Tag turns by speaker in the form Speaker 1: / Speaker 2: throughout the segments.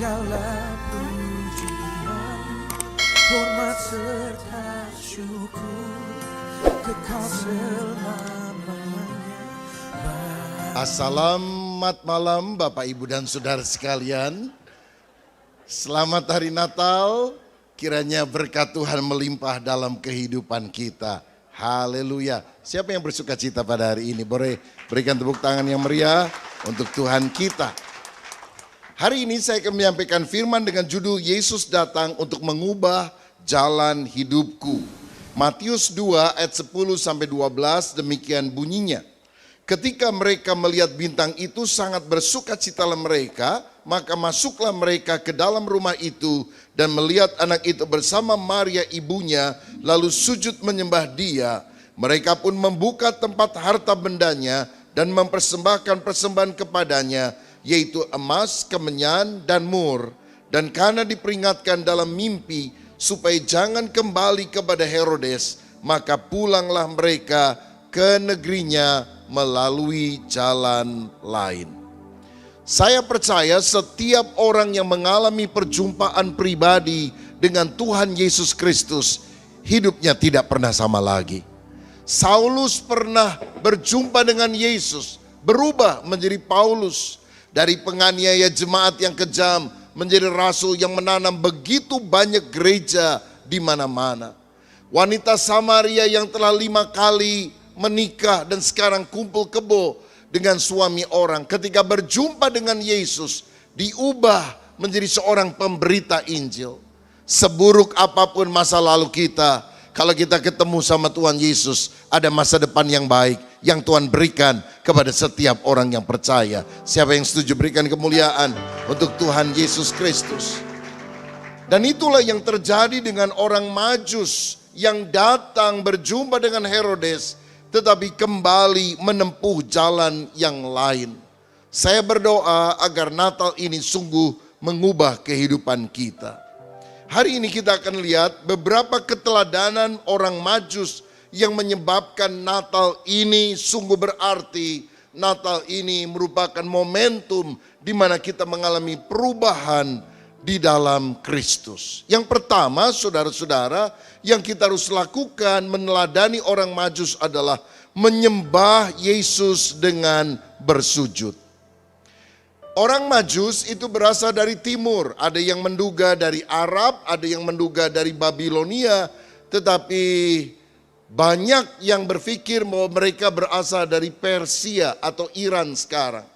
Speaker 1: segala pujian, hormat serta syukur kekal selamanya.
Speaker 2: Assalamualaikum malam Bapak Ibu dan Saudara sekalian. Selamat hari Natal, kiranya berkat Tuhan melimpah dalam kehidupan kita. Haleluya. Siapa yang bersuka cita pada hari ini? Boleh berikan tepuk tangan yang meriah untuk Tuhan kita. Hari ini saya akan menyampaikan firman dengan judul Yesus datang untuk mengubah jalan hidupku. Matius 2 ayat 10 sampai 12 demikian bunyinya. Ketika mereka melihat bintang itu sangat bersukacitalah mereka, maka masuklah mereka ke dalam rumah itu dan melihat anak itu bersama Maria ibunya, lalu sujud menyembah dia. Mereka pun membuka tempat harta bendanya dan mempersembahkan persembahan kepadanya, yaitu emas, kemenyan, dan mur. Dan karena diperingatkan dalam mimpi supaya jangan kembali kepada Herodes, maka pulanglah mereka ke negerinya melalui jalan lain. Saya percaya setiap orang yang mengalami perjumpaan pribadi dengan Tuhan Yesus Kristus, hidupnya tidak pernah sama lagi. Saulus pernah berjumpa dengan Yesus, berubah menjadi Paulus. Dari penganiaya jemaat yang kejam menjadi rasul yang menanam begitu banyak gereja di mana-mana. Wanita Samaria yang telah 5 kali menikah dan sekarang kumpul kebo dengan suami orang, ketika berjumpa dengan Yesus diubah menjadi seorang pemberita Injil. Seburuk apapun masa lalu kita, kalau kita ketemu sama Tuhan Yesus, ada masa depan yang baik yang Tuhan berikan kepada setiap orang yang percaya. Siapa yang setuju berikan kemuliaan untuk Tuhan Yesus Kristus. Dan itulah yang terjadi dengan orang Majus yang datang berjumpa dengan Herodes, tetapi kembali menempuh jalan yang lain. Saya berdoa agar Natal ini sungguh mengubah kehidupan kita. Hari ini kita akan lihat beberapa keteladanan orang Majus yang menyebabkan Natal ini sungguh berarti. Natal ini merupakan momentum di mana kita mengalami perubahan di dalam Kristus. Yang pertama, saudara-saudara, yang kita harus lakukan meneladani orang Majus adalah menyembah Yesus dengan bersujud. Orang Majus itu berasal dari timur, ada yang menduga dari Arab, ada yang menduga dari Babilonia, tetapi banyak yang berpikir bahwa mereka berasal dari Persia atau Iran sekarang.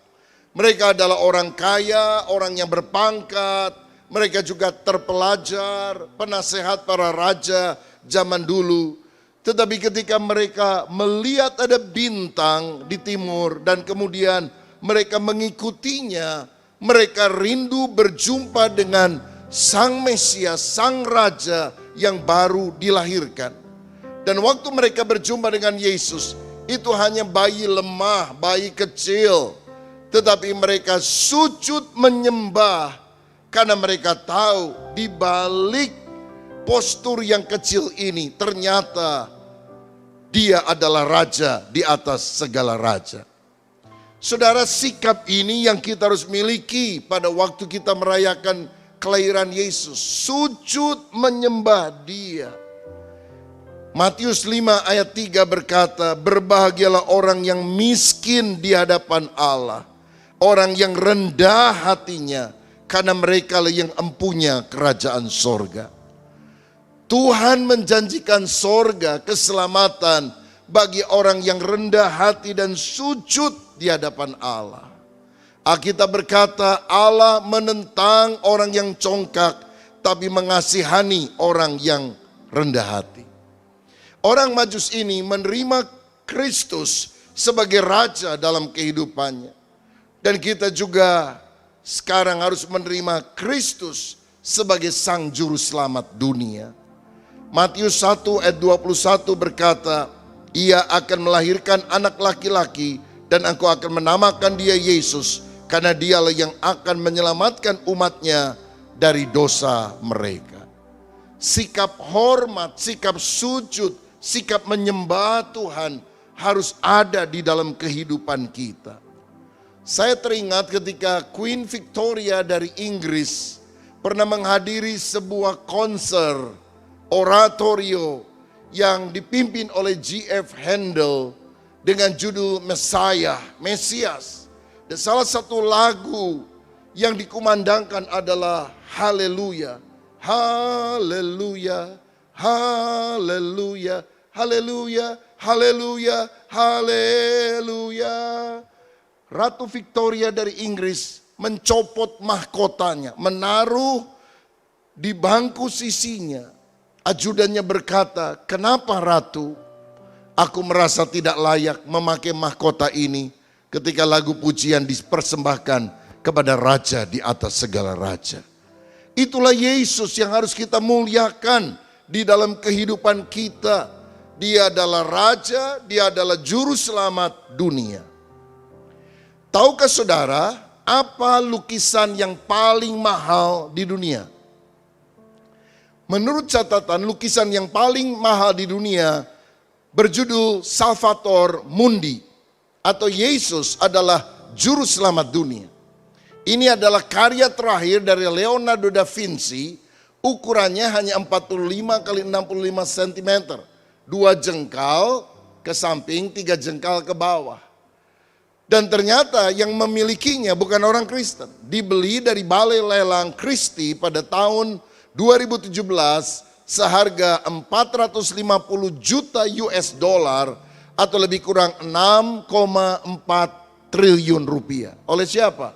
Speaker 2: Mereka adalah orang kaya, orang yang berpangkat, mereka juga terpelajar, penasehat para raja zaman dulu. Tetapi ketika mereka melihat ada bintang di timur dan kemudian mereka mengikutinya, mereka rindu berjumpa dengan Sang Mesias, Sang Raja yang baru dilahirkan. Dan waktu mereka berjumpa dengan Yesus, itu hanya bayi lemah, bayi kecil. Tetapi mereka sujud menyembah karena mereka tahu di balik postur yang kecil ini ternyata dia adalah raja di atas segala raja. Saudara, sikap ini yang kita harus miliki pada waktu kita merayakan kelahiran Yesus. Sujud menyembah dia. Matius 5 ayat 3 berkata, berbahagialah orang yang miskin di hadapan Allah. Orang yang rendah hatinya, karena mereka lah yang empunya kerajaan sorga. Tuhan menjanjikan sorga, keselamatan bagi orang yang rendah hati dan sujud di hadapan Allah. Alkitab berkata Allah menentang orang yang congkak, tapi mengasihani orang yang rendah hati. Orang Majus ini menerima Kristus sebagai raja dalam kehidupannya. Dan kita juga sekarang harus menerima Kristus sebagai sang juru selamat dunia. Matius 1 ayat 21 berkata, ia akan melahirkan anak laki-laki dan engkau akan menamakan dia Yesus, karena dialah yang akan menyelamatkan umatnya dari dosa mereka. Sikap hormat, sikap sujud, sikap menyembah Tuhan harus ada di dalam kehidupan kita. Saya teringat ketika Queen Victoria dari Inggris pernah menghadiri sebuah konser oratorio yang dipimpin oleh G.F. Handel dengan judul Mesias. Dan salah satu lagu yang dikumandangkan adalah Haleluya, Haleluya, Haleluya, Haleluya, Haleluya, Haleluya. Ratu Victoria dari Inggris mencopot mahkotanya, menaruh di bangku sisinya. Ajudannya berkata, "Kenapa Ratu? Aku merasa tidak layak memakai mahkota ini ketika lagu pujian dipersembahkan kepada Raja di atas segala raja." Itulah Yesus yang harus kita muliakan di dalam kehidupan kita. Dia adalah Raja, Dia adalah Juru Selamat dunia. Tahukah saudara, apa lukisan yang paling mahal di dunia? Menurut catatan, lukisan yang paling mahal di dunia berjudul Salvator Mundi, atau Yesus adalah Juru Selamat dunia. Ini adalah karya terakhir dari Leonardo da Vinci. Ukurannya hanya 45 kali 65 cm. 2 jengkal ke samping, 3 jengkal ke bawah. Dan ternyata yang memilikinya bukan orang Kristen. Dibeli dari Balai Lelang Christie pada tahun 2017 seharga 450 juta US dollar atau lebih kurang 6,4 triliun rupiah. Oleh siapa?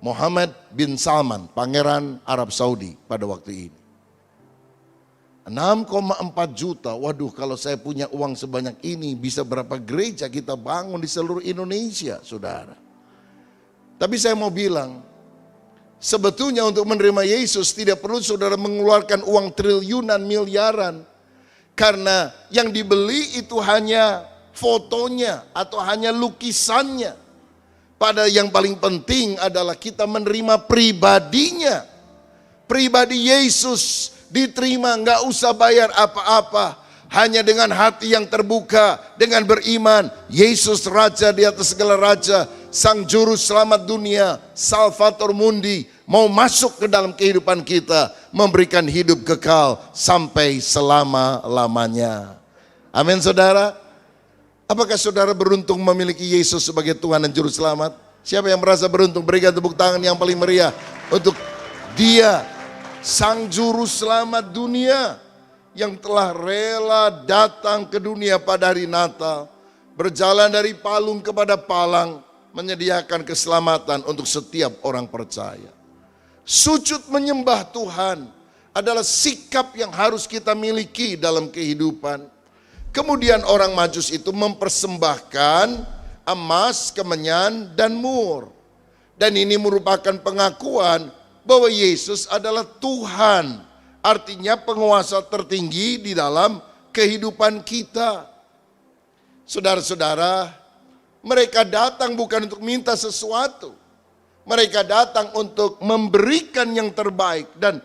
Speaker 2: Mohammed bin Salman, Pangeran Arab Saudi pada waktu ini. 6,4 juta, waduh kalau saya punya uang sebanyak ini bisa berapa gereja kita bangun di seluruh Indonesia, saudara. Tapi saya mau bilang, sebetulnya untuk menerima Yesus tidak perlu saudara mengeluarkan uang triliunan, miliaran. Karena yang dibeli itu hanya fotonya atau hanya lukisannya. Pada yang paling penting adalah kita menerima pribadinya. Pribadi Yesus diterima, nggak usah bayar apa-apa. Hanya dengan hati yang terbuka, dengan beriman, Yesus Raja di atas segala raja, Sang Juru Selamat dunia, Salvator Mundi, mau masuk ke dalam kehidupan kita, memberikan hidup kekal sampai selama-lamanya. Amin saudara. Apakah saudara beruntung memiliki Yesus sebagai Tuhan dan Juru Selamat? Siapa yang merasa beruntung? Berikan tepuk tangan yang paling meriah untuk Dia, Sang Juru Selamat dunia, yang telah rela datang ke dunia pada hari Natal, berjalan dari palung kepada palang, menyediakan keselamatan untuk setiap orang percaya. Sujud menyembah Tuhan adalah sikap yang harus kita miliki dalam kehidupan. Kemudian orang Majus itu mempersembahkan emas, kemenyan, dan mur. Dan ini merupakan pengakuan bahwa Yesus adalah Tuhan. Artinya penguasa tertinggi di dalam kehidupan kita. Saudara-saudara, mereka datang bukan untuk minta sesuatu. Mereka datang untuk memberikan yang terbaik. Dan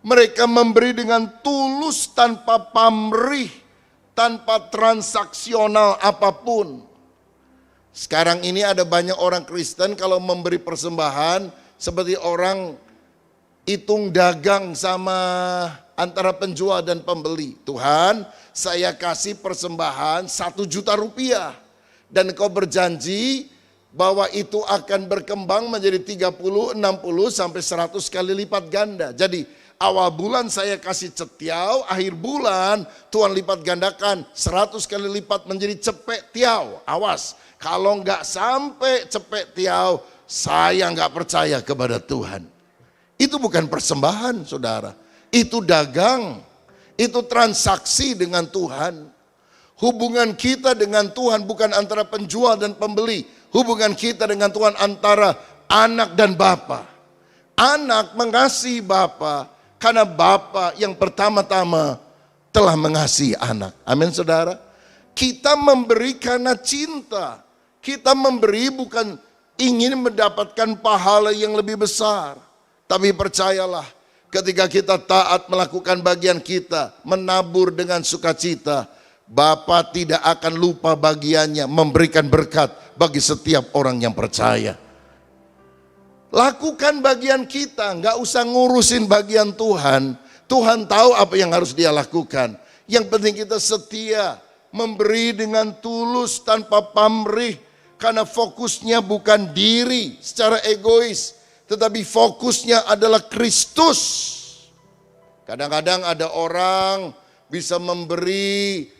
Speaker 2: mereka memberi dengan tulus tanpa pamrih, tanpa transaksional apapun. Sekarang ini ada banyak orang Kristen kalau memberi persembahan seperti orang hitung dagang sama antara penjual dan pembeli. Tuhan, saya kasih persembahan 1 juta rupiah. Dan kau berjanji bahwa itu akan berkembang menjadi 30, 60 sampai 100 kali lipat ganda. Jadi awal bulan saya kasih cetiau, akhir bulan Tuhan lipat gandakan 100 kali lipat menjadi cepek tiau. Awas, kalau enggak sampai cepek tiau, saya enggak percaya kepada Tuhan. Itu bukan persembahan saudara, itu dagang, itu transaksi dengan Tuhan. Hubungan kita dengan Tuhan bukan antara penjual dan pembeli. Hubungan kita dengan Tuhan antara anak dan bapa. Anak mengasihi bapa karena bapa yang pertama-tama telah mengasihi anak. Amin saudara. Kita memberi karena cinta. Kita memberi bukan ingin mendapatkan pahala yang lebih besar. Tapi percayalah, ketika kita taat melakukan bagian kita, menabur dengan sukacita, Bapa tidak akan lupa bagiannya memberikan berkat bagi setiap orang yang percaya. Lakukan bagian kita, nggak usah ngurusin bagian Tuhan. Tuhan tahu apa yang harus dia lakukan. Yang penting kita setia, memberi dengan tulus tanpa pamrih. Karena fokusnya bukan diri secara egois, tetapi fokusnya adalah Kristus. Kadang-kadang ada orang bisa memberi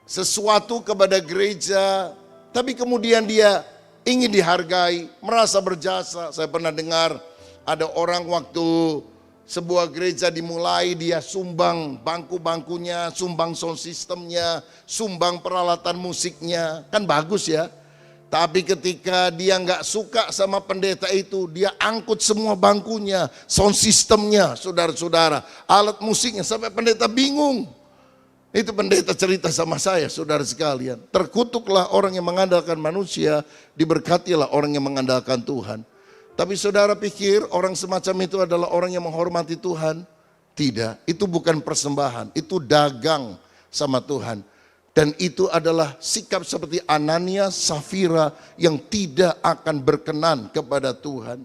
Speaker 2: sesuatu kepada gereja, tapi kemudian dia ingin dihargai, merasa berjasa. Saya pernah dengar ada orang waktu sebuah gereja dimulai, dia sumbang bangku-bangkunya, sumbang sound systemnya, sumbang peralatan musiknya. Kan bagus ya. Tapi ketika dia nggak suka sama pendeta itu, dia angkut semua bangkunya, sound systemnya, saudara-saudara, alat musiknya, sampai pendeta bingung. Itu pendeta cerita sama saya, saudara sekalian. Terkutuklah orang yang mengandalkan manusia, diberkatilah orang yang mengandalkan Tuhan. Tapi saudara pikir orang semacam itu adalah orang yang menghormati Tuhan? Tidak, itu bukan persembahan, itu dagang sama Tuhan. Dan itu adalah sikap seperti Anania, Safira yang tidak akan berkenan kepada Tuhan.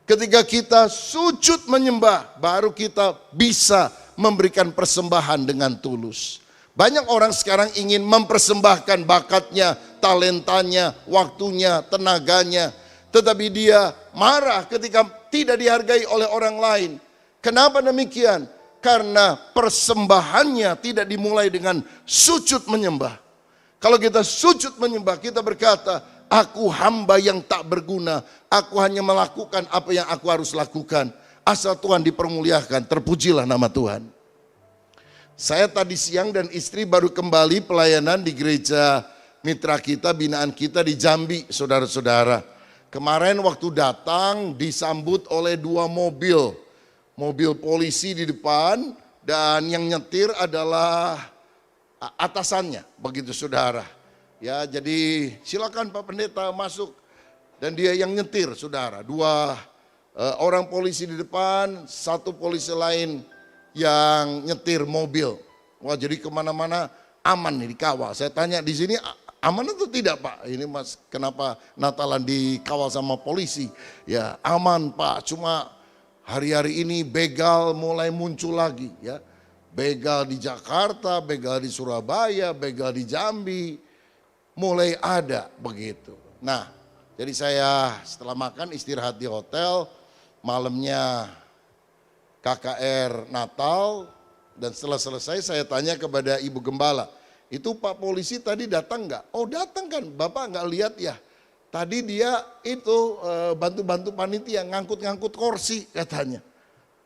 Speaker 2: Ketika kita sujud menyembah, baru kita bisa memberikan persembahan dengan tulus. Banyak orang sekarang ingin mempersembahkan bakatnya, talentanya, waktunya, tenaganya. Tetapi dia marah ketika tidak dihargai oleh orang lain. Kenapa demikian? Karena persembahannya tidak dimulai dengan sujud menyembah. Kalau kita sujud menyembah, kita berkata, aku hamba yang tak berguna, aku hanya melakukan apa yang aku harus lakukan. Asal Tuhan dipermuliakan, terpujilah nama Tuhan. Saya tadi siang dan istri baru kembali pelayanan di gereja mitra kita, binaan kita di Jambi, saudara-saudara. Kemarin waktu datang disambut oleh 2 mobil. Mobil polisi di depan dan yang nyetir adalah atasannya, begitu saudara. Ya, jadi silakan Pak Pendeta masuk. Dan dia yang nyetir, saudara. 2 orang polisi di depan, 1 polisi lain yang nyetir mobil. Wah, jadi kemana-mana aman nih, dikawal. Saya tanya di sini aman atau tidak Pak? Ini Mas, kenapa Natalan dikawal sama polisi? Ya aman Pak, cuma hari-hari ini begal mulai muncul lagi ya. Begal di Jakarta, begal di Surabaya, begal di Jambi, mulai ada begitu. Nah, jadi saya setelah makan istirahat di hotel, malamnya KKR Natal, dan setelah selesai saya tanya kepada Ibu Gembala, itu Pak polisi tadi datang nggak? Oh datang kan, Bapak nggak lihat ya? Tadi dia itu bantu-bantu panitia, ngangkut-ngangkut kursi katanya.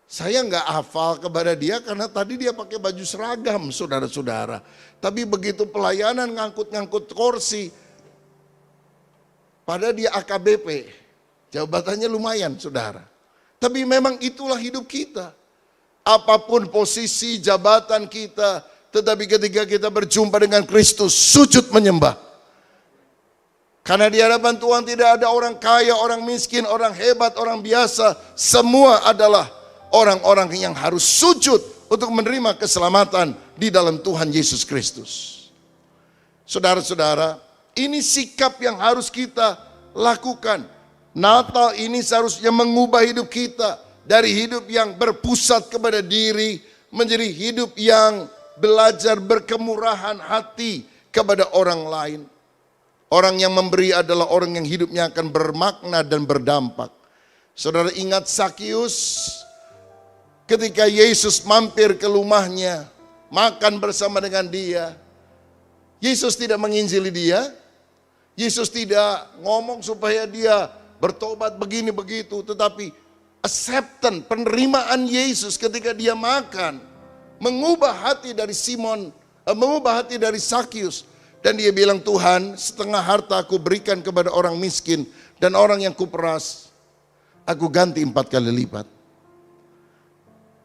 Speaker 2: Saya nggak hafal kepada dia karena tadi dia pakai baju seragam, saudara-saudara. Tapi begitu pelayanan ngangkut-ngangkut kursi, padahal dia AKBP, jabatannya lumayan, saudara. Tapi memang itulah hidup kita. Apapun posisi jabatan kita, tetapi ketika kita berjumpa dengan Kristus, sujud menyembah. Karena di hadapan Tuhan tidak ada orang kaya, orang miskin, orang hebat, orang biasa. Semua adalah orang-orang yang harus sujud untuk menerima keselamatan di dalam Tuhan Yesus Kristus. Saudara-saudara, ini sikap yang harus kita lakukan. Natal ini seharusnya mengubah hidup kita dari hidup yang berpusat kepada diri menjadi hidup yang belajar berkemurahan hati kepada orang lain. Orang yang memberi adalah orang yang hidupnya akan bermakna dan berdampak. Saudara ingat Sakius ketika Yesus mampir ke rumahnya, makan bersama dengan dia. Yesus tidak menginjili dia. Yesus tidak ngomong supaya dia bertobat begini begitu, tetapi acceptance, penerimaan Yesus ketika dia makan mengubah hati dari Simon, mengubah hati dari Sakius. Dan dia bilang, Tuhan, setengah harta aku berikan kepada orang miskin dan orang yang kuperas, aku ganti 4 kali lipat.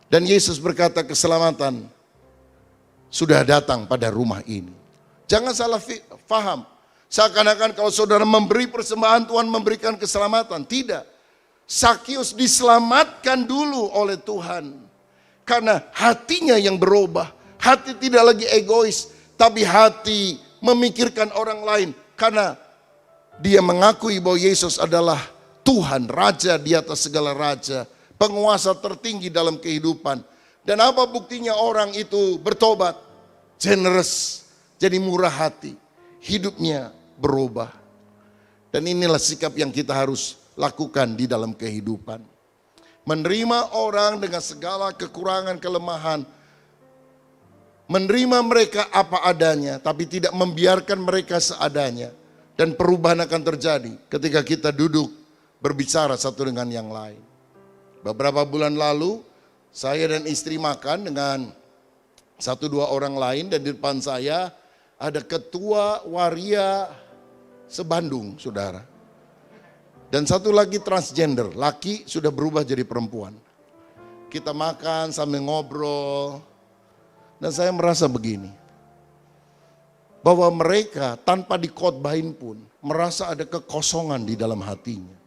Speaker 2: Dan Yesus berkata, keselamatan sudah datang pada rumah ini. Jangan salah faham. Seakan-akan kalau saudara memberi persembahan, Tuhan memberikan keselamatan. Tidak. Sakius diselamatkan dulu oleh Tuhan. Karena hatinya yang berubah. Hati tidak lagi egois, tapi hati memikirkan orang lain. Karena dia mengakui bahwa Yesus adalah Tuhan, Raja di atas segala raja, penguasa tertinggi dalam kehidupan. Dan apa buktinya orang itu bertobat? Generous, jadi murah hati, hidupnya berubah. Dan inilah sikap yang kita harus lakukan di dalam kehidupan. Menerima orang dengan segala kekurangan, kelemahan. Menerima mereka apa adanya, tapi tidak membiarkan mereka seadanya. Dan perubahan akan terjadi ketika kita duduk berbicara satu dengan yang lain. Beberapa bulan lalu, saya dan istri makan dengan 1-2 orang lain, dan di depan saya ada ketua waria se-Bandung, saudara. Dan satu lagi transgender, laki sudah berubah jadi perempuan. Kita makan sambil ngobrol, dan saya merasa begini, bahwa mereka tanpa dikhotbahin pun merasa ada kekosongan di dalam hatinya.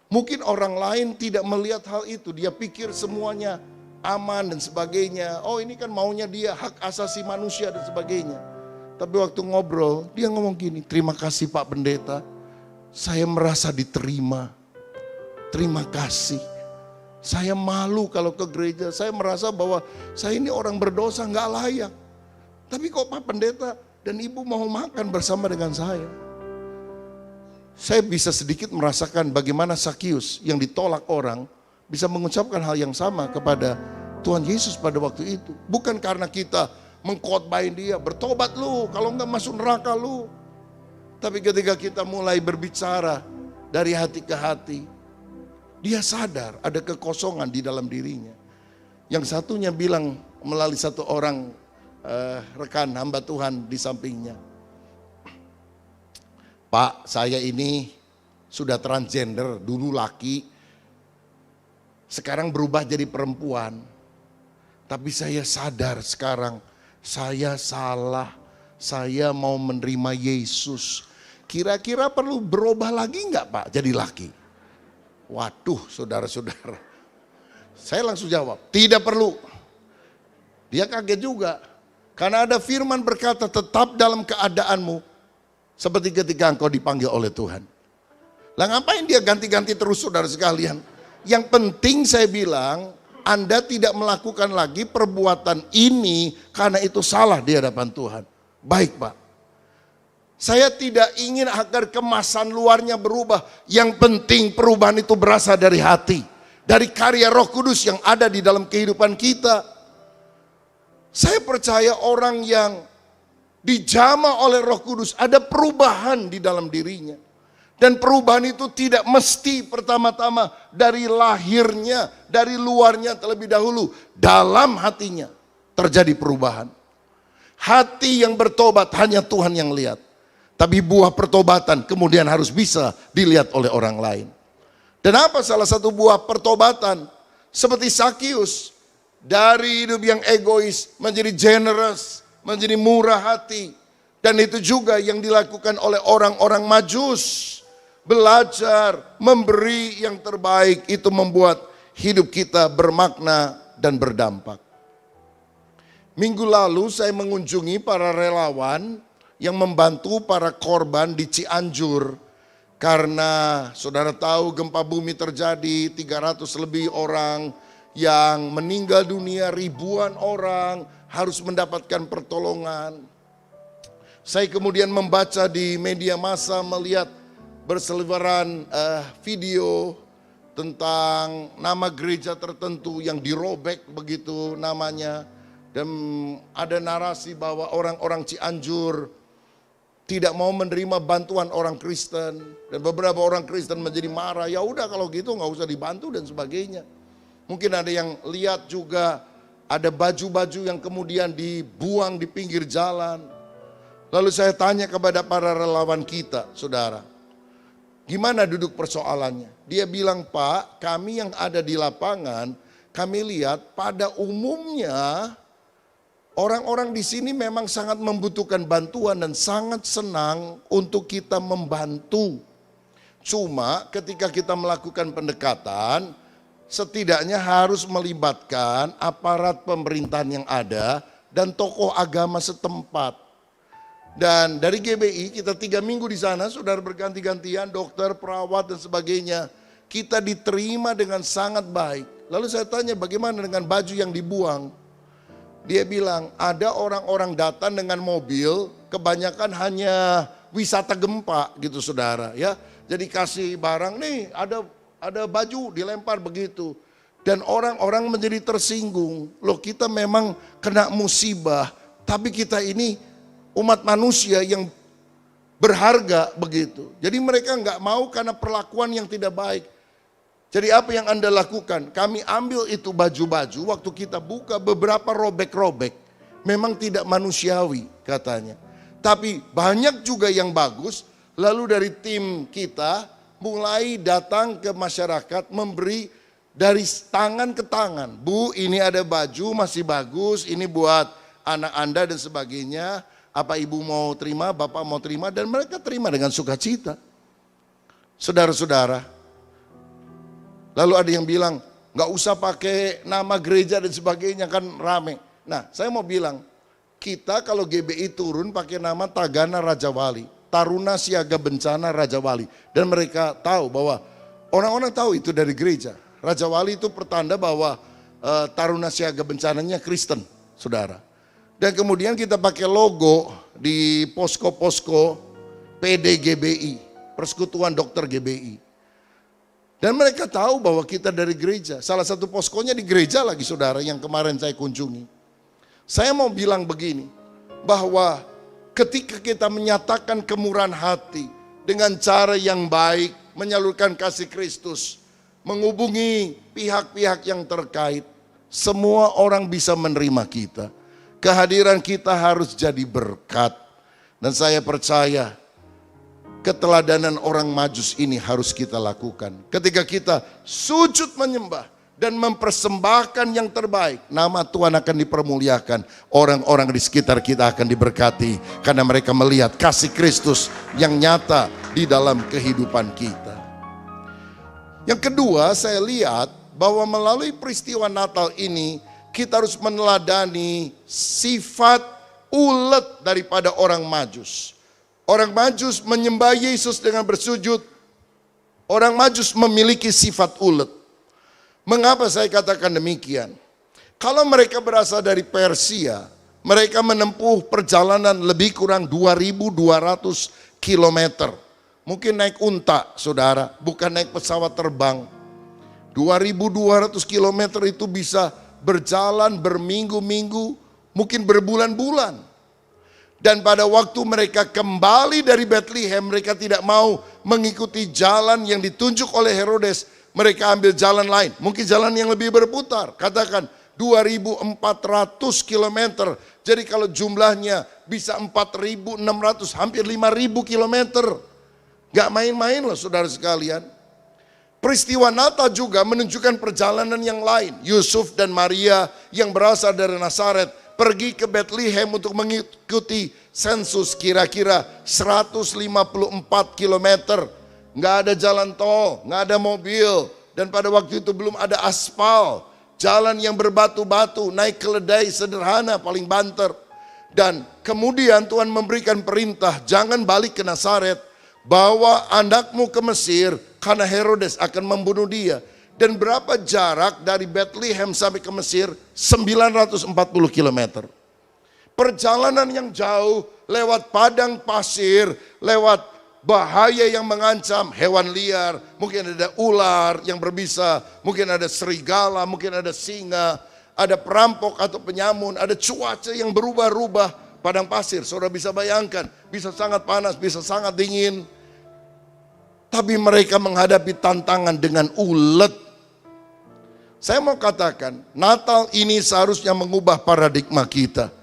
Speaker 2: Mungkin orang lain tidak melihat hal itu, dia pikir semuanya aman dan sebagainya. Oh, ini kan maunya dia, hak asasi manusia dan sebagainya. Tapi waktu ngobrol, dia ngomong gini, terima kasih Pak Pendeta, saya merasa diterima. Terima kasih. Saya malu kalau ke gereja, saya merasa bahwa saya ini orang berdosa, gak layak. Tapi kok Pak Pendeta dan Ibu mau makan bersama dengan saya. Saya bisa sedikit merasakan bagaimana Sakius yang ditolak orang bisa mengucapkan hal yang sama kepada Tuhan Yesus pada waktu itu. Bukan karena kita mengkhotbahin dia, bertobat lu, kalau enggak masuk neraka lu. Tapi ketika kita mulai berbicara dari hati ke hati, dia sadar ada kekosongan di dalam dirinya. Yang satunya bilang melalui satu orang rekan hamba Tuhan di sampingnya, Pak, saya ini sudah transgender, dulu laki, sekarang berubah jadi perempuan. Tapi saya sadar sekarang, saya salah, saya mau menerima Yesus. Kira-kira perlu berubah lagi enggak Pak jadi laki? Waduh, saudara-saudara. Saya langsung jawab, tidak perlu. Dia kaget juga. Karena ada firman berkata, tetap dalam keadaanmu seperti ketika engkau dipanggil oleh Tuhan. Lah ngapain dia ganti-ganti terus saudara sekalian? Yang penting saya bilang, Anda tidak melakukan lagi perbuatan ini karena itu salah di hadapan Tuhan. Baik Pak. Saya tidak ingin agar kemasan luarnya berubah. Yang penting perubahan itu berasal dari hati. Dari karya Roh Kudus yang ada di dalam kehidupan kita. Saya percaya orang yang dijamah oleh Roh Kudus ada perubahan di dalam dirinya. Dan perubahan itu tidak mesti pertama-tama dari lahirnya, dari luarnya terlebih dahulu. Dalam hatinya terjadi perubahan. Hati yang bertobat hanya Tuhan yang lihat. Tapi buah pertobatan kemudian harus bisa dilihat oleh orang lain. Dan apa salah satu buah pertobatan? Seperti Sakius, dari hidup yang egois menjadi generous, menjadi murah hati. Dan itu juga yang dilakukan oleh orang-orang Majus. Belajar, memberi yang terbaik, itu membuat hidup kita bermakna dan berdampak. Minggu lalu saya mengunjungi para relawan yang membantu para korban di Cianjur. Karena saudara tahu gempa bumi terjadi, 300 lebih orang yang meninggal dunia, ribuan orang harus mendapatkan pertolongan. Saya kemudian membaca di media massa, melihat berseliweran video tentang nama gereja tertentu yang dirobek begitu namanya. Dan ada narasi bahwa orang-orang Cianjur tidak mau menerima bantuan orang Kristen. Dan beberapa orang Kristen menjadi marah, ya udah kalau gitu nggak usah dibantu dan sebagainya. Mungkin ada yang lihat juga ada baju-baju yang kemudian dibuang di pinggir jalan. Lalu saya tanya kepada para relawan kita, saudara, gimana duduk persoalannya? Dia bilang, Pak, kami yang ada di lapangan, kami lihat pada umumnya orang-orang di sini memang sangat membutuhkan bantuan dan sangat senang untuk kita membantu. Cuma ketika kita melakukan pendekatan, setidaknya harus melibatkan aparat pemerintahan yang ada dan tokoh agama setempat. Dan dari GBI kita 3 minggu di sana, saudara, berganti-gantian, dokter, perawat dan sebagainya. Kita diterima dengan sangat baik. Lalu saya tanya bagaimana dengan baju yang dibuang. Dia bilang ada orang-orang datang dengan mobil, kebanyakan hanya wisata gempa gitu saudara ya. Jadi kasih barang nih, ada baju dilempar begitu. Dan orang-orang menjadi tersinggung. Loh, kita memang kena musibah, tapi kita ini umat manusia yang berharga begitu. Jadi mereka nggak mau karena perlakuan yang tidak baik. Jadi apa yang Anda lakukan? Kami ambil itu baju-baju, waktu kita buka beberapa robek-robek. Memang tidak manusiawi katanya. Tapi banyak juga yang bagus. Lalu dari tim kita mulai datang ke masyarakat memberi dari tangan ke tangan. Bu, ini ada baju masih bagus, ini buat anak Anda dan sebagainya. Apa ibu mau terima, bapak mau terima, dan mereka terima dengan sukacita. Saudara-saudara, lalu ada yang bilang, gak usah pakai nama gereja dan sebagainya, kan rame. Nah, saya mau bilang, kita kalau GBI turun pakai nama Tagana Raja Wali, Taruna Siaga Bencana Raja Wali. Dan mereka tahu bahwa, orang-orang tahu itu dari gereja. Raja Wali itu pertanda bahwa Taruna Siaga Bencananya Kristen, saudara. Dan kemudian kita pakai logo di posko-posko PDGBI, Persekutuan Dokter GBI. Dan mereka tahu bahwa kita dari gereja. Salah satu poskonya di gereja lagi saudara yang kemarin saya kunjungi. Saya mau bilang begini, bahwa ketika kita menyatakan kemurahan hati dengan cara yang baik, menyalurkan kasih Kristus, menghubungi pihak-pihak yang terkait, semua orang bisa menerima kita. Kehadiran kita harus jadi berkat. Dan saya percaya keteladanan orang Majus ini harus kita lakukan. Ketika kita sujud menyembah dan mempersembahkan yang terbaik, nama Tuhan akan dipermuliakan. Orang-orang di sekitar kita akan diberkati karena mereka melihat kasih Kristus yang nyata di dalam kehidupan kita. Yang kedua, saya lihat bahwa melalui peristiwa Natal ini kita harus meneladani sifat ulet daripada orang Majus. Orang Majus menyembah Yesus dengan bersujud. Orang Majus memiliki sifat ulet. Mengapa saya katakan demikian? Kalau mereka berasal dari Persia, mereka menempuh perjalanan lebih kurang 2.200 kilometer. Mungkin naik unta, saudara, bukan naik pesawat terbang. 2.200 kilometer itu bisa berjalan berminggu-minggu, mungkin berbulan-bulan. Dan pada waktu mereka kembali dari Bethlehem, mereka tidak mau mengikuti jalan yang ditunjuk oleh Herodes. Mereka ambil jalan lain, mungkin jalan yang lebih berputar. Katakan 2.400 kilometer. Jadi kalau jumlahnya bisa 4.600, hampir 5.000 kilometer. Gak main-main loh saudara sekalian. Peristiwa Natal juga menunjukkan perjalanan yang lain. Yusuf dan Maria yang berasal dari Nazaret pergi ke Bethlehem untuk mengikuti sensus kira-kira 154 kilometer. Nggak ada jalan tol, nggak ada mobil. Dan pada waktu itu belum ada aspal. Jalan yang berbatu-batu, naik keledai sederhana paling banter. Dan kemudian Tuhan memberikan perintah, jangan balik ke Nazaret. Bawa anakmu ke Mesir karena Herodes akan membunuh dia. Dan berapa jarak dari Bethlehem sampai ke Mesir? 940 kilometer. Perjalanan yang jauh lewat padang pasir, lewat bahaya yang mengancam, hewan liar, mungkin ada ular yang berbisa, mungkin ada serigala, mungkin ada singa, ada perampok atau penyamun, ada cuaca yang berubah-ubah. Padang pasir, saudara bisa bayangkan, bisa sangat panas, bisa sangat dingin. Tapi mereka menghadapi tantangan dengan ulet. Saya mau katakan, Natal ini seharusnya mengubah paradigma kita.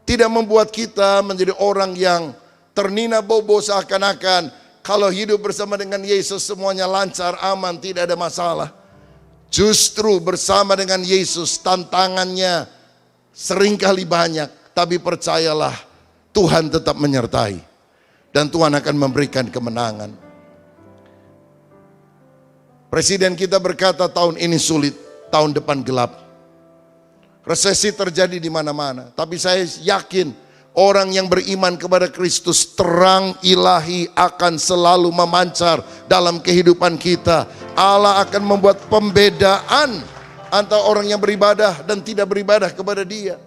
Speaker 2: Tidak membuat kita menjadi orang yang ternina bobo seakan-akan kalau hidup bersama dengan Yesus semuanya lancar, aman, tidak ada masalah. Justru bersama dengan Yesus tantangannya seringkali banyak. Tapi percayalah, Tuhan tetap menyertai. Dan Tuhan akan memberikan kemenangan. Presiden kita berkata tahun ini sulit, tahun depan gelap. Resesi terjadi di mana-mana. Tapi saya yakin Orang yang beriman kepada Kristus, terang ilahi akan selalu memancar dalam kehidupan kita. Allah akan membuat pembedaan antara orang yang beribadah dan tidak beribadah kepada Dia.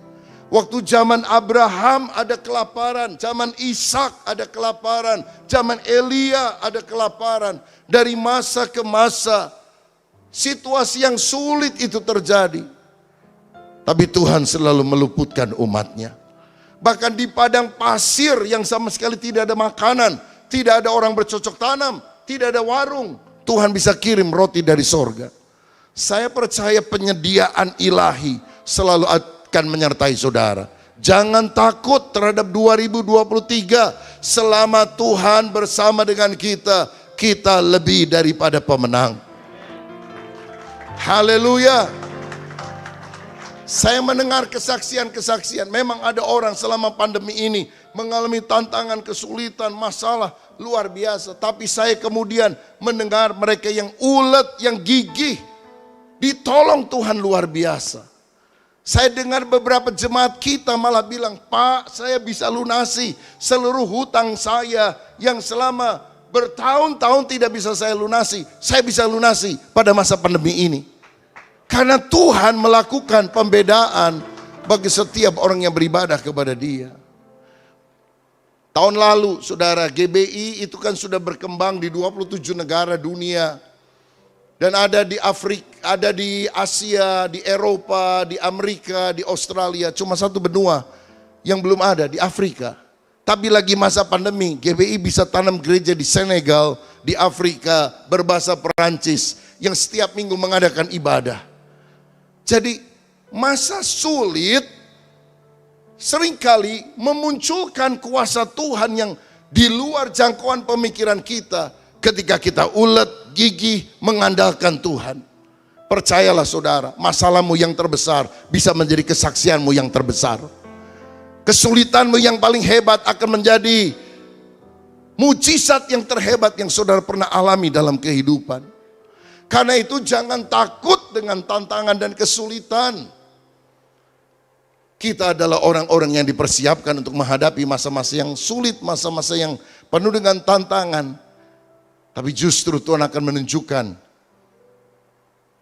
Speaker 2: Waktu zaman Abraham ada kelaparan, zaman Ishak ada kelaparan, zaman Elia ada kelaparan. Dari masa ke masa, situasi yang sulit itu terjadi. Tapi Tuhan selalu meluputkan umatnya. Bahkan di padang pasir yang sama sekali tidak ada makanan, tidak ada orang bercocok tanam, tidak ada warung, Tuhan bisa kirim roti dari sorga. Saya percaya penyediaan ilahi selalu akan menyertai saudara. Jangan takut terhadap 2023. Selama Tuhan bersama dengan kita, kita lebih daripada pemenang. Haleluya. Saya mendengar kesaksian-kesaksian. Memang ada orang selama pandemi ini mengalami tantangan, kesulitan, masalah luar biasa. Tapi saya kemudian mendengar mereka yang ulet, yang gigih, ditolong Tuhan luar biasa. Saya dengar beberapa jemaat kita malah bilang, Pak, saya bisa lunasi seluruh hutang saya yang selama bertahun-tahun tidak bisa saya lunasi. Saya bisa lunasi pada masa pandemi ini. Karena Tuhan melakukan pembedaan bagi setiap orang yang beribadah kepada Dia. Tahun lalu, saudara, GBI itu kan sudah berkembang di 27 negara dunia. Dan ada di Afrika, ada di Asia, di Eropa, di Amerika, di Australia. Cuma satu benua yang belum ada, di Afrika. Tapi lagi masa pandemi, GBI bisa tanam gereja di Senegal, di Afrika, berbahasa Perancis, yang setiap minggu mengadakan ibadah. Jadi masa sulit seringkali memunculkan kuasa Tuhan yang di luar jangkauan pemikiran kita ketika kita ulet, gigih, mengandalkan Tuhan. Percayalah saudara, masalahmu yang terbesar bisa menjadi kesaksianmu yang terbesar. Kesulitanmu yang paling hebat akan menjadi mujizat yang terhebat yang saudara pernah alami dalam kehidupan. Karena itu jangan takut dengan tantangan dan kesulitan. Kita adalah orang-orang yang dipersiapkan untuk menghadapi masa-masa yang sulit, masa-masa yang penuh dengan tantangan. Tapi justru Tuhan akan menunjukkan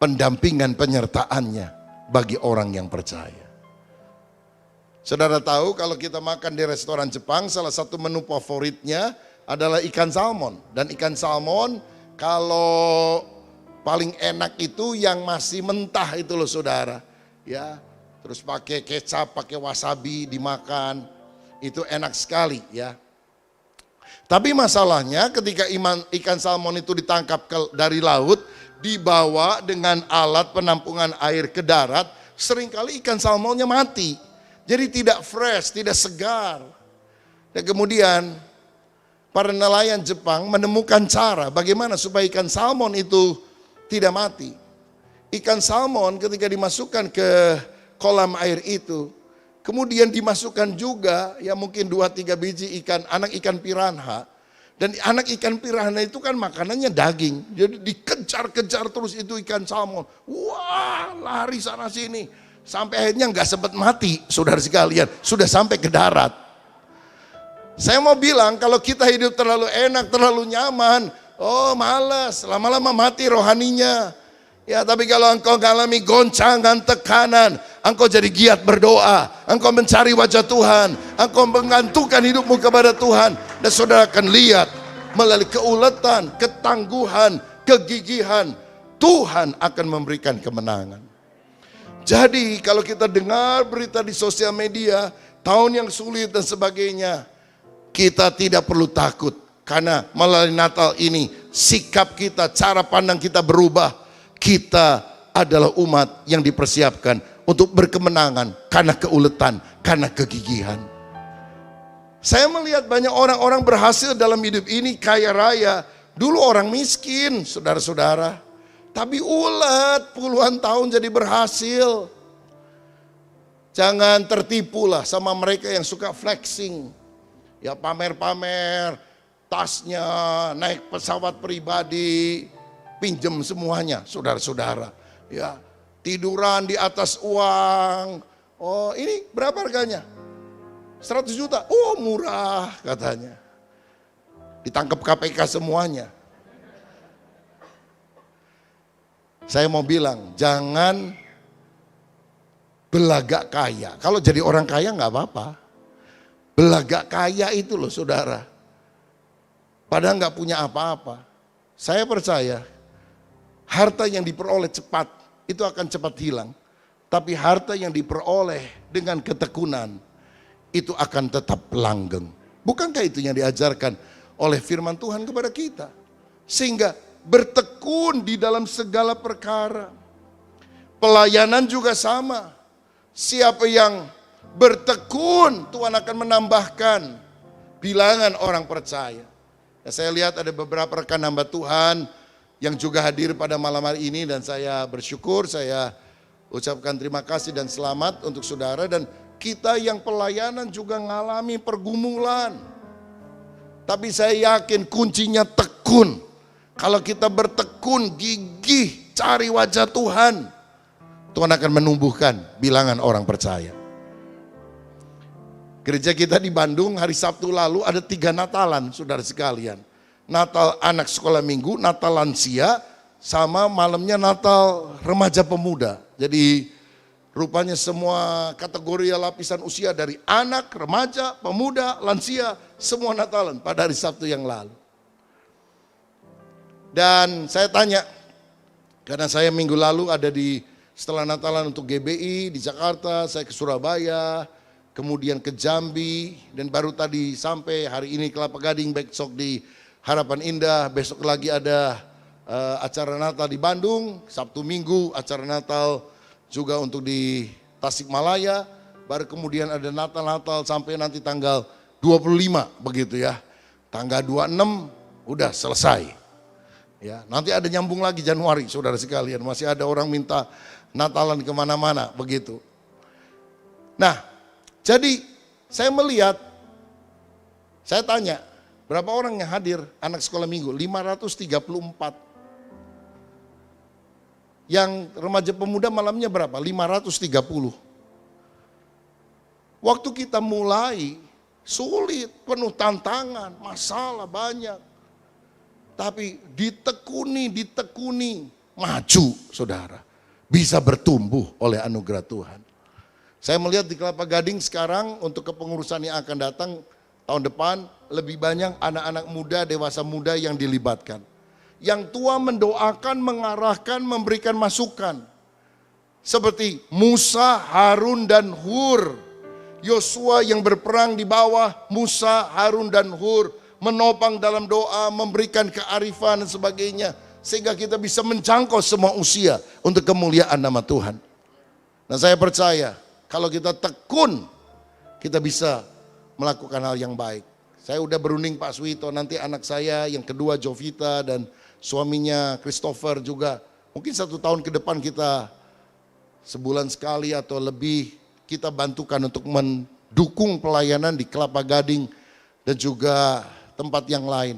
Speaker 2: pendampingan penyertaannya bagi orang yang percaya. Saudara tahu kalau kita makan di restoran Jepang, salah satu menu favoritnya adalah ikan salmon. Dan ikan salmon kalau paling enak itu yang masih mentah itu loh saudara. Ya, terus pakai kecap, pakai wasabi dimakan. Itu enak sekali ya. Tapi masalahnya ketika ikan salmon itu ditangkap dari laut, dibawa dengan alat penampungan air ke darat, seringkali ikan salmonnya mati. Jadi tidak fresh, tidak segar. Dan kemudian para nelayan Jepang menemukan cara bagaimana supaya ikan salmon itu tidak mati. Ikan salmon ketika dimasukkan ke kolam air itu, kemudian dimasukkan juga ya mungkin 2-3 biji anak ikan piranha. Dan anak ikan piranha itu kan makanannya daging. Jadi dikejar-kejar terus itu ikan salmon. Wah, lari sana sini. Sampai akhirnya nggak sempat mati, saudara sekalian. Sudah sampai ke darat. Saya mau bilang kalau kita hidup terlalu enak, terlalu nyaman, oh malas, lama-lama mati rohaninya. Ya, tapi kalau engkau mengalami goncangan, tekanan, engkau jadi giat berdoa, engkau mencari wajah Tuhan, engkau menggantungkan hidupmu kepada Tuhan, dan saudara akan lihat melalui keuletan, ketangguhan, kegigihan, Tuhan akan memberikan kemenangan. Jadi kalau kita dengar berita di sosial media, tahun yang sulit dan sebagainya, kita tidak perlu takut. Karena melalui Natal ini, sikap kita, cara pandang kita berubah. Kita adalah umat yang dipersiapkan untuk berkemenangan karena keuletan, karena kegigihan. Saya melihat banyak orang-orang berhasil dalam hidup ini, kaya raya. Dulu orang miskin, saudara-saudara. Tapi ulet, puluhan tahun jadi berhasil. Jangan tertipulah sama mereka yang suka flexing. Ya pamer-pamer, tasnya, naik pesawat pribadi, pinjam semuanya, saudara-saudara. Ya, tiduran di atas uang. Oh, ini berapa harganya? 100 juta, oh murah katanya. Ditangkap KPK semuanya. Saya mau bilang, jangan belagak kaya. Kalau jadi orang kaya nggak apa-apa. Belagak kaya itu loh saudara. Padahal nggak punya apa-apa. Saya percaya, harta yang diperoleh cepat, itu akan cepat hilang. Tapi harta yang diperoleh dengan ketekunan, itu akan tetap langgeng. Bukankah itu yang diajarkan oleh firman Tuhan kepada kita? Sehingga bertekun di dalam segala perkara. Pelayanan juga sama. Siapa yang bertekun, Tuhan akan menambahkan bilangan orang percaya. Ya, saya lihat ada beberapa rekan hamba Tuhan yang juga hadir pada malam hari ini, dan saya bersyukur, saya ucapkan terima kasih dan selamat untuk saudara. Dan kita yang pelayanan juga mengalami pergumulan. Tapi saya yakin kuncinya tekun. Kalau kita bertekun, gigih, cari wajah Tuhan, Tuhan akan menumbuhkan bilangan orang percaya. Gereja kita di Bandung hari Sabtu lalu ada 3 Natalan, saudara sekalian. Natal anak sekolah minggu, Natal lansia, sama malamnya Natal remaja pemuda. Jadi rupanya semua kategori lapisan usia dari anak, remaja, pemuda, lansia, semua Natalan pada hari Sabtu yang lalu. Dan saya tanya, karena saya minggu lalu ada setelah Natalan untuk GBI di Jakarta, saya ke Surabaya, kemudian ke Jambi, dan baru tadi sampai hari ini Kelapa Gading, besok di Harapan Indah, besok lagi ada acara Natal di Bandung, Sabtu Minggu acara Natal juga untuk di Tasikmalaya, baru kemudian ada Natal sampai nanti tanggal 25 begitu ya. Tanggal 26 udah selesai. Ya, nanti ada nyambung lagi Januari, saudara sekalian. Masih ada orang minta Natalan kemana-mana begitu. Nah, jadi saya melihat, saya tanya, berapa orang yang hadir anak sekolah minggu? 534. Yang remaja pemuda malamnya berapa? 530. Waktu kita mulai sulit, penuh tantangan, masalah banyak. Tapi ditekuni, maju saudara. Bisa bertumbuh oleh anugerah Tuhan. Saya melihat di Kelapa Gading sekarang untuk kepengurusan yang akan datang tahun depan, lebih banyak anak-anak muda, dewasa muda yang dilibatkan. Yang tua mendoakan, mengarahkan, memberikan masukan. Seperti Musa, Harun, dan Hur. Yosua yang berperang di bawah Musa, Harun, dan Hur. Menopang dalam doa, memberikan kearifan dan sebagainya. Sehingga kita bisa menjangkau semua usia untuk kemuliaan nama Tuhan. Nah, saya percaya kalau kita tekun, kita bisa melakukan hal yang baik. Saya udah berunding Pak Suwito, nanti anak saya yang kedua Jovita dan suaminya Christopher juga. Mungkin 1 tahun ke depan kita sebulan sekali atau lebih kita bantukan untuk mendukung pelayanan di Kelapa Gading dan juga tempat yang lain.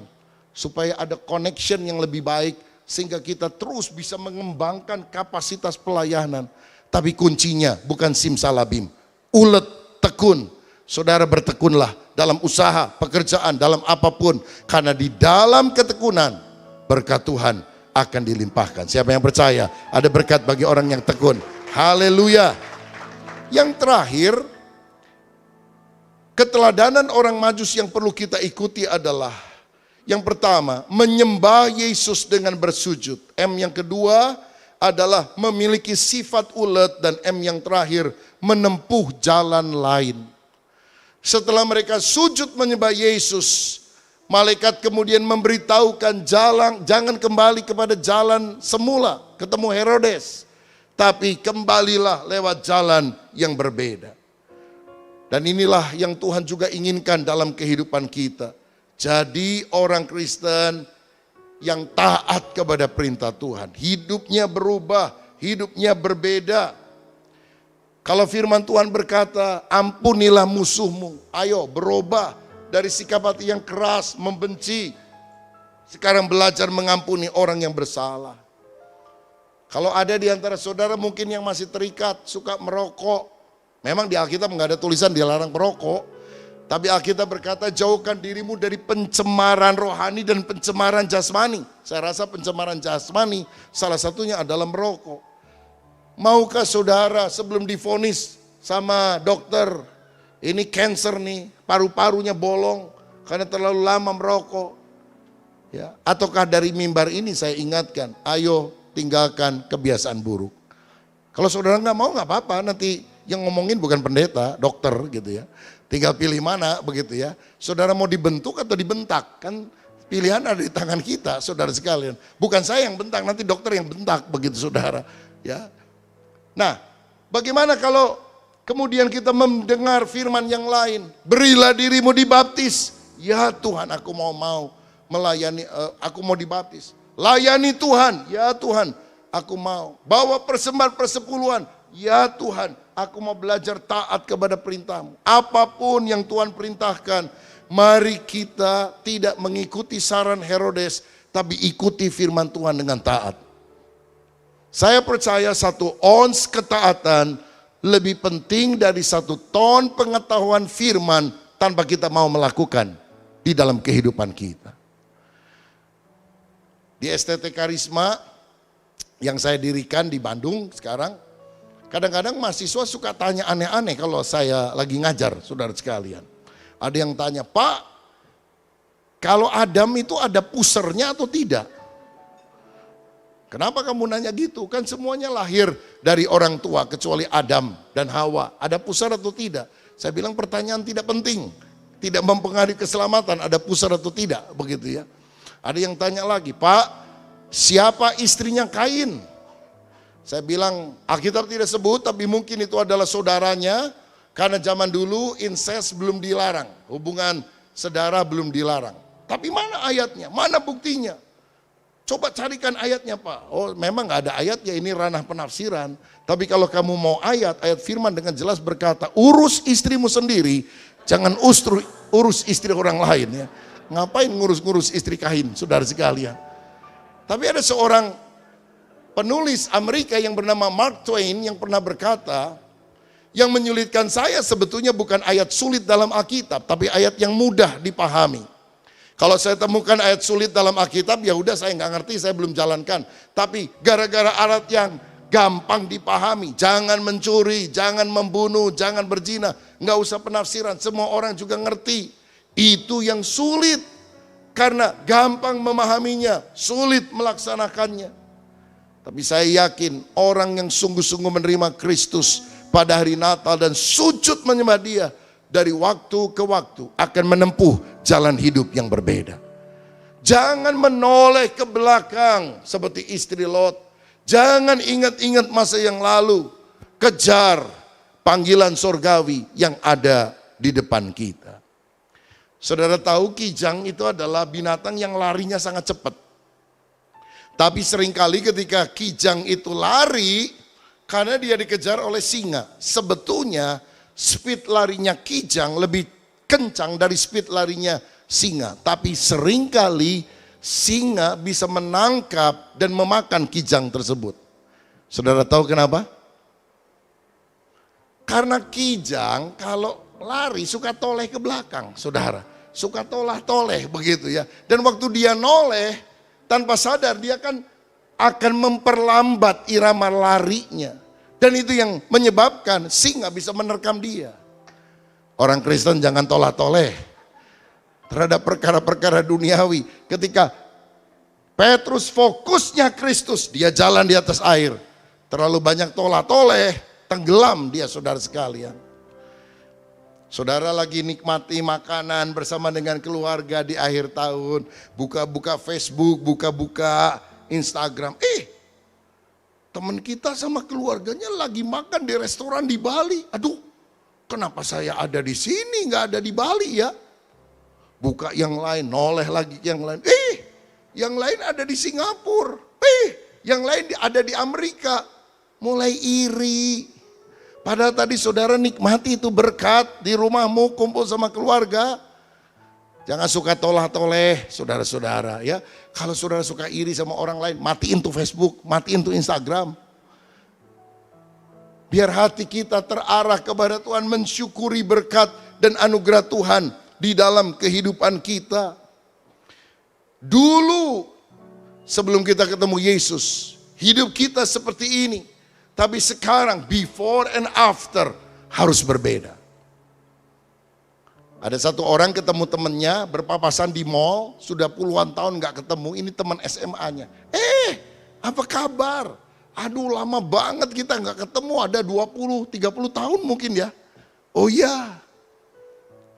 Speaker 2: Supaya ada connection yang lebih baik sehingga kita terus bisa mengembangkan kapasitas pelayanan. Tapi kuncinya bukan simsalabim, ulet, tekun. Saudara bertekunlah dalam usaha, pekerjaan, dalam apapun. Karena di dalam ketekunan berkat Tuhan akan dilimpahkan. Siapa yang percaya ada berkat bagi orang yang tekun? Haleluya. Yang terakhir, keteladanan orang Majus yang perlu kita ikuti adalah yang pertama, menyembah Yesus dengan bersujud. M yang kedua adalah memiliki sifat ulet, dan M yang terakhir menempuh jalan lain. Setelah mereka sujud menyembah Yesus, malaikat kemudian memberitahukan jangan kembali kepada jalan semula, ketemu Herodes, tapi kembalilah lewat jalan yang berbeda. Dan inilah yang Tuhan juga inginkan dalam kehidupan kita. Jadi orang Kristen yang taat kepada perintah Tuhan. Hidupnya berubah, hidupnya berbeda. Kalau firman Tuhan berkata, ampunilah musuhmu. Ayo berubah dari sikap hati yang keras, membenci. Sekarang belajar mengampuni orang yang bersalah. Kalau ada di antara saudara mungkin yang masih terikat, suka merokok. Memang di Alkitab nggak ada tulisan dilarang merokok. Tapi Alkitab berkata, jauhkan dirimu dari pencemaran rohani dan pencemaran jasmani. Saya rasa pencemaran jasmani salah satunya adalah merokok. Maukah saudara sebelum divonis sama dokter, ini cancer nih, paru-parunya bolong karena terlalu lama merokok. Ya, ataukah dari mimbar ini saya ingatkan, ayo tinggalkan kebiasaan buruk. Kalau saudara nggak mau nggak apa-apa, nanti yang ngomongin bukan pendeta, dokter gitu ya. Tinggal pilih mana begitu ya. Saudara mau dibentuk atau dibentak, kan pilihan ada di tangan kita, saudara sekalian. Bukan saya yang bentak, nanti dokter yang bentak begitu saudara. Ya. Nah, bagaimana kalau kemudian kita mendengar firman yang lain, berilah dirimu dibaptis. Ya Tuhan, aku mau melayani, aku mau dibaptis. Layani Tuhan, ya Tuhan, aku mau. Bawa persembahan persepuluhan, ya Tuhan, aku mau belajar taat kepada perintah-Mu. Apapun yang Tuhan perintahkan, mari kita tidak mengikuti saran Herodes, tapi ikuti firman Tuhan dengan taat. Saya percaya 1 ons ketaatan lebih penting dari 1 ton pengetahuan firman tanpa kita mau melakukan di dalam kehidupan kita. Di STT Karisma yang saya dirikan di Bandung sekarang, kadang-kadang mahasiswa suka tanya aneh-aneh kalau saya lagi ngajar, saudara sekalian. Ada yang tanya, Pak, kalau Adam itu ada pusernya atau tidak? Kenapa kamu nanya gitu? Kan semuanya lahir dari orang tua kecuali Adam dan Hawa. Ada pusar atau tidak? Saya bilang pertanyaan tidak penting. Tidak mempengaruhi keselamatan, ada pusar atau tidak, begitu ya. Ada yang tanya lagi, Pak, siapa istrinya Kain? Saya bilang, Alkitab tidak sebut, tapi mungkin itu adalah saudaranya, karena zaman dulu incest belum dilarang, hubungan saudara belum dilarang. Tapi mana ayatnya? Mana buktinya? Coba carikan ayatnya Pak. Oh memang gak ada ayatnya, ini ranah penafsiran. Tapi kalau kamu mau ayat firman dengan jelas berkata, urus istrimu sendiri, jangan urus istri orang lain ya. Ngapain ngurus-ngurus istri Kain, saudara sekalian. Tapi ada seorang penulis Amerika yang bernama Mark Twain yang pernah berkata, yang menyulitkan saya sebetulnya bukan ayat sulit dalam Alkitab, tapi ayat yang mudah dipahami. Kalau saya temukan ayat sulit dalam Alkitab, ya udah saya nggak ngerti, saya belum jalankan. Tapi gara-gara ayat yang gampang dipahami, jangan mencuri, jangan membunuh, jangan berzina, nggak usah penafsiran, semua orang juga ngerti. Itu yang sulit, karena gampang memahaminya, sulit melaksanakannya. Tapi saya yakin orang yang sungguh-sungguh menerima Kristus pada hari Natal dan sujud menyembah Dia, dari waktu ke waktu akan menempuh jalan hidup yang berbeda. Jangan menoleh ke belakang seperti istri Lot. Jangan ingat-ingat masa yang lalu. Kejar panggilan sorgawi yang ada di depan kita. Saudara tahu kijang itu adalah binatang yang larinya sangat cepat. Tapi seringkali ketika kijang itu lari, karena dia dikejar oleh singa. Sebetulnya speed larinya kijang lebih kencang dari speed larinya singa. Tapi seringkali singa bisa menangkap dan memakan kijang tersebut. Saudara tahu kenapa? Karena kijang kalau lari suka toleh ke belakang, saudara. Suka toleh begitu ya. Dan waktu dia noleh, tanpa sadar dia kan akan memperlambat irama larinya. Dan itu yang menyebabkan singa bisa menerkam dia. Orang Kristen jangan toleh-toleh terhadap perkara-perkara duniawi. Ketika Petrus fokusnya Kristus, dia jalan di atas air. Terlalu banyak toleh-toleh, tenggelam dia, saudara sekalian. Saudara lagi nikmati makanan bersama dengan keluarga di akhir tahun, buka-buka Facebook, buka-buka Instagram. Teman kita sama keluarganya lagi makan di restoran di Bali. Aduh, kenapa saya ada di sini, nggak ada di Bali ya? Buka yang lain, noleh lagi yang lain. Yang lain ada di Singapura. Yang lain ada di Amerika. Mulai iri. Padahal tadi saudara nikmati itu berkat di rumahmu, kumpul sama keluarga. Jangan suka tolah-toleh, saudara-saudara ya. Kalau saudara suka iri sama orang lain, matiin tuh Facebook, matiin tuh Instagram. Biar hati kita terarah kepada Tuhan, mensyukuri berkat dan anugerah Tuhan di dalam kehidupan kita. Dulu sebelum kita ketemu Yesus, hidup kita seperti ini. Tapi sekarang before and after harus berbeda. Ada satu orang ketemu temannya berpapasan di mall, sudah puluhan tahun gak ketemu, ini teman SMA-nya. Apa kabar? Aduh lama banget kita gak ketemu, ada 20-30 tahun mungkin ya. Oh iya,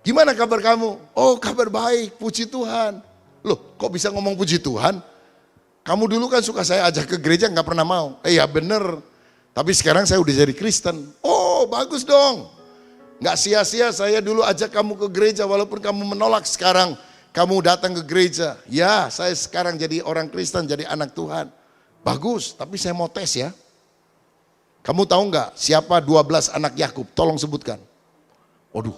Speaker 2: gimana kabar kamu? Oh kabar baik, puji Tuhan. Loh kok bisa ngomong puji Tuhan? Kamu dulu kan suka saya ajak ke gereja gak pernah mau. Ya bener, tapi sekarang saya udah jadi Kristen. Oh bagus dong. Gak sia-sia saya dulu ajak kamu ke gereja walaupun kamu menolak, sekarang kamu datang ke gereja. Ya saya sekarang jadi orang Kristen, jadi anak Tuhan. Bagus, tapi saya mau tes ya. Kamu tahu gak siapa 12 anak Yakub? Tolong sebutkan. Waduh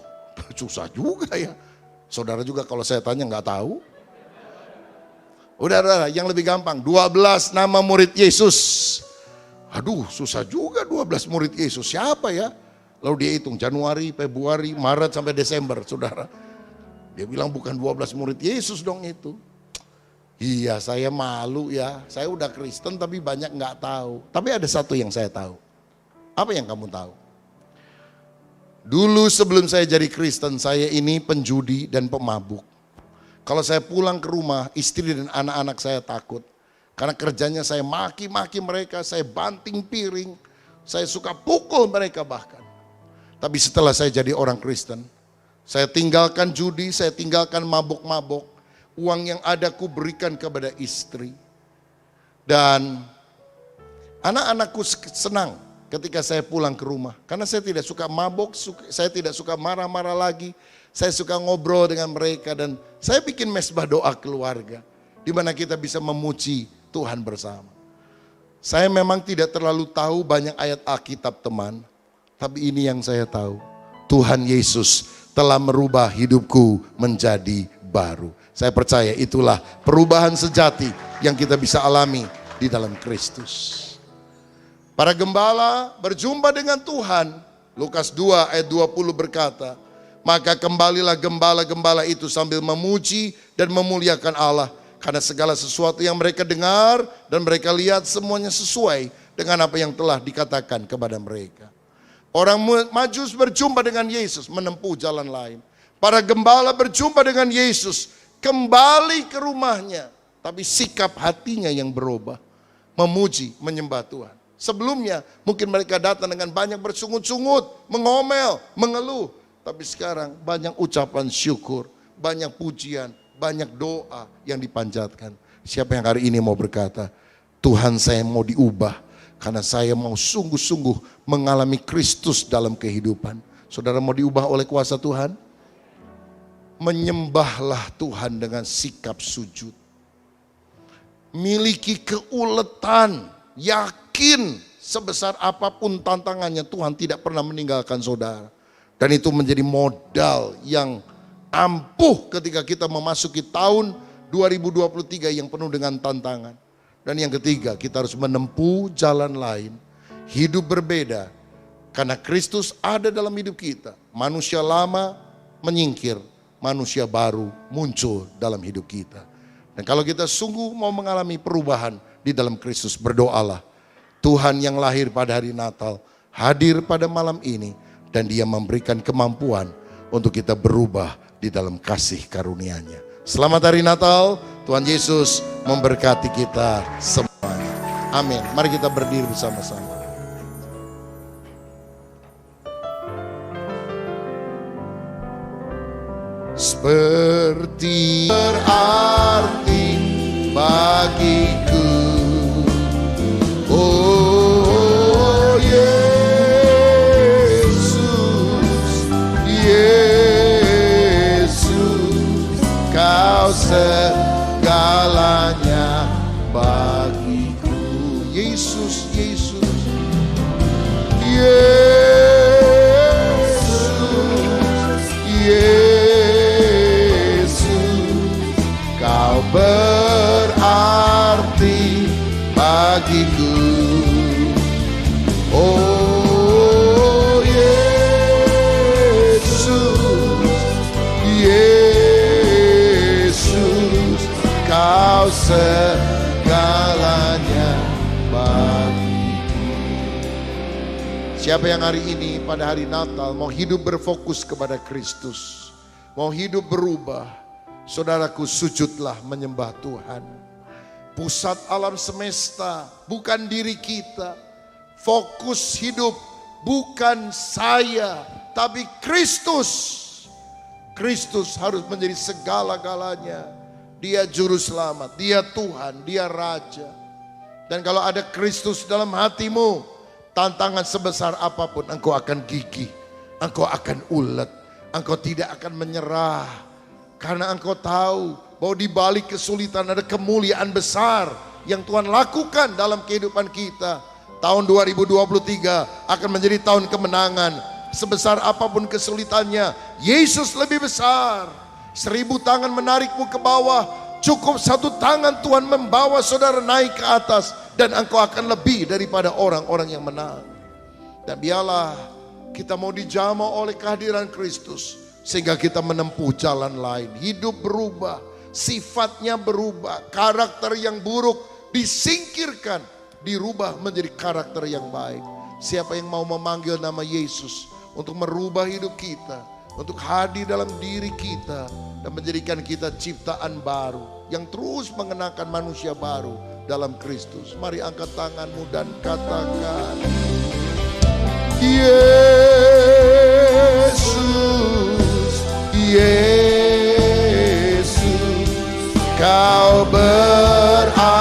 Speaker 2: susah juga ya. Saudara juga kalau saya tanya gak tahu. Udah yang lebih gampang, 12 nama murid Yesus. Aduh susah juga 12 murid Yesus, siapa ya? Lalu dia hitung Januari, Februari, Maret sampai Desember, saudara. Dia bilang bukan 12 murid Yesus dong itu. Iya saya malu ya, saya udah Kristen tapi banyak gak tahu. Tapi ada satu yang saya tahu. Apa yang kamu tahu? Dulu sebelum saya jadi Kristen, saya ini penjudi dan pemabuk. Kalau saya pulang ke rumah, istri dan anak-anak saya takut. Karena kerjanya saya maki-maki mereka, saya banting piring, saya suka pukul mereka bahkan. Tapi setelah saya jadi orang Kristen, saya tinggalkan judi, saya tinggalkan mabok-mabok. Uang yang ada ku berikan kepada istri. Dan anak-anakku senang ketika saya pulang ke rumah. Karena saya tidak suka mabok, saya tidak suka marah-marah lagi. Saya suka ngobrol dengan mereka dan saya bikin mesbah doa keluarga. Di mana kita bisa memuji Tuhan bersama. Saya memang tidak terlalu tahu banyak ayat Alkitab teman. Tapi ini yang saya tahu, Tuhan Yesus telah merubah hidupku menjadi baru. Saya percaya itulah perubahan sejati yang kita bisa alami di dalam Kristus. Para gembala berjumpa dengan Tuhan, Lukas 2 ayat 20 berkata, maka kembalilah gembala-gembala itu sambil memuji dan memuliakan Allah. Karena segala sesuatu yang mereka dengar dan mereka lihat semuanya sesuai dengan apa yang telah dikatakan kepada mereka. Orang Majus berjumpa dengan Yesus, menempuh jalan lain. Para gembala berjumpa dengan Yesus, kembali ke rumahnya. Tapi sikap hatinya yang berubah, memuji, menyembah Tuhan. Sebelumnya mungkin mereka datang dengan banyak bersungut-sungut, mengomel, mengeluh. Tapi sekarang banyak ucapan syukur, banyak pujian, banyak doa yang dipanjatkan. Siapa yang hari ini mau berkata, Tuhan saya mau diubah. Karena saya mau sungguh-sungguh mengalami Kristus dalam kehidupan. Saudara mau diubah oleh kuasa Tuhan? Menyembahlah Tuhan dengan sikap sujud. Miliki keuletan, yakin sebesar apapun tantangannya Tuhan tidak pernah meninggalkan saudara. Dan itu menjadi modal yang ampuh ketika kita memasuki tahun 2023 yang penuh dengan tantangan. Dan yang ketiga, kita harus menempuh jalan lain, hidup berbeda. Karena Kristus ada dalam hidup kita. Manusia lama menyingkir, manusia baru muncul dalam hidup kita. Dan kalau kita sungguh mau mengalami perubahan di dalam Kristus, berdoalah. Tuhan yang lahir pada hari Natal, hadir pada malam ini. Dan dia memberikan kemampuan untuk kita berubah di dalam kasih karunia-Nya. Selamat hari Natal, Tuhan Yesus memberkati kita semuanya. Amin. Mari kita berdiri bersama-sama. Seperti berarti bagiku, oh Yesus, Yesus, Kau segalanya bagiku. Yesus, Yesus, Yesus, Yesus, Kau berarti bagiku. Oh Yesus, Kau segalanya bagiku. Siapa yang hari ini pada hari Natal mau hidup berfokus kepada Kristus, mau hidup berubah, saudaraku, sujudlah menyembah Tuhan. Pusat alam semesta bukan diri kita. Fokus hidup bukan saya, tapi Kristus. Kristus harus menjadi segala-galanya. Dia juru selamat, dia Tuhan, dia Raja. Dan kalau ada Kristus dalam hatimu, tantangan sebesar apapun engkau akan gigih, engkau akan ulet, engkau tidak akan menyerah. Karena engkau tahu bahwa di balik kesulitan ada kemuliaan besar yang Tuhan lakukan dalam kehidupan kita. Tahun 2023 akan menjadi tahun kemenangan. Sebesar apapun kesulitannya, Yesus lebih besar. 1000 tangan menarikmu ke bawah, cukup 1 tangan Tuhan membawa saudara naik ke atas. Dan engkau akan lebih daripada orang-orang yang menang. Dan biarlah kita mau dijamah oleh kehadiran Kristus, sehingga kita menempuh jalan lain. Hidup berubah, sifatnya berubah, karakter yang buruk disingkirkan, dirubah menjadi karakter yang baik. Siapa yang mau memanggil nama Yesus untuk merubah hidup kita, untuk hadir dalam diri kita dan menjadikan kita ciptaan baru yang terus mengenakan manusia baru dalam Kristus. Mari angkat tanganmu dan katakan, Yesus, Yesus, Kau berarti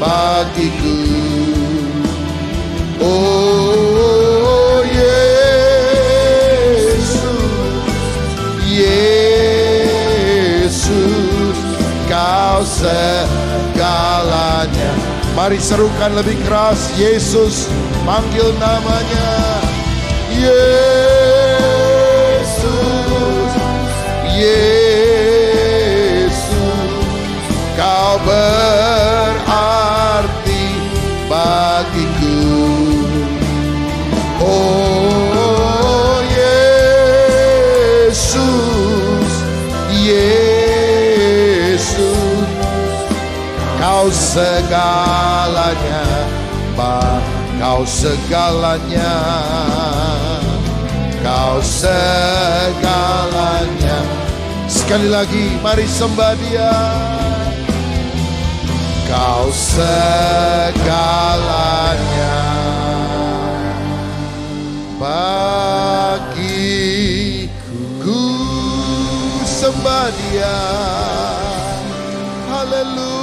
Speaker 2: bagiku. Oh Yesus, Yesus, Kau segalanya. Mari serukan lebih keras, Yesus, panggil namanya. Yesus, Yesus, Kau berarti bagiku. Oh Yesus, Yesus, Kau segalanya, Kau segalanya, Kau segalanya. Sekali lagi, mari sembah Dia. Kau segalanya bagiku. Sembah Dia. Haleluya.